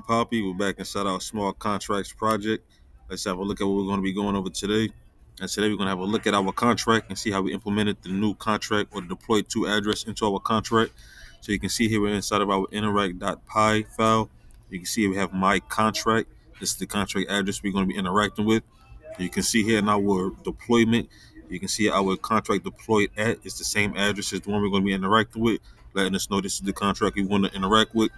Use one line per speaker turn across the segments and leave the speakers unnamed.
I'm Papi. We're back inside our small contracts project. Let's have a look at what we're going to be going over today. And today we're going to have a look at our contract and see how we implemented the new contract or the deployed to address into our contract. So you can see here we're inside of our interact.py file. You can see we have my contract. This is the contract address we're going to be interacting with. You can see here in our deployment, you can see our contract deployed at is the same address as the one we're going to be interacting with, letting us know this is the contract we want to interact with.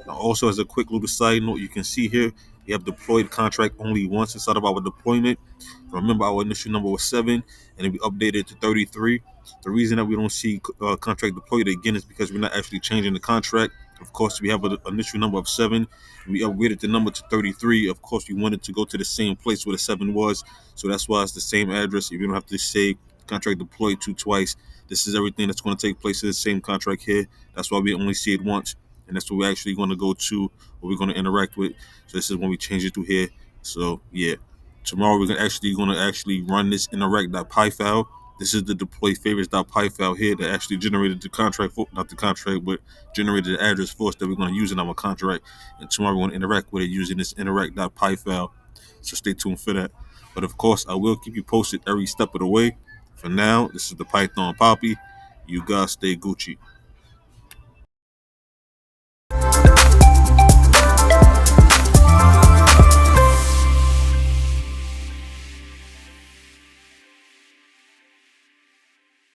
Also, as a quick little side note, you can see here we have deployed contract only once inside of our deployment. Remember, our initial number was 7, and then we updated it to 33. The reason that we don't see contract deployed again is because we're not actually changing the contract. Of course, we have an initial number of 7. We upgraded the number to 33. Of course, we wanted to go to the same place where the 7 was, so that's why it's the same address. If you don't have to say contract deployed to twice, this is everything that's going to take place in the same contract here. That's why we only see it once, and that's what we're actually going to go to, what we're going to interact with. So this is when we change it to here. So yeah, tomorrow we're going to actually run this interact.py file. This is the deploy favorites.py file here that actually generated the contract for, not the contract, but generated the address for us that we're going to use in our contract. And tomorrow we're going to interact with it using this interact.py file. So stay tuned for that. But of course, I will keep you posted every step of the way. For now, this is the Python Poppy. You guys stay Gucci.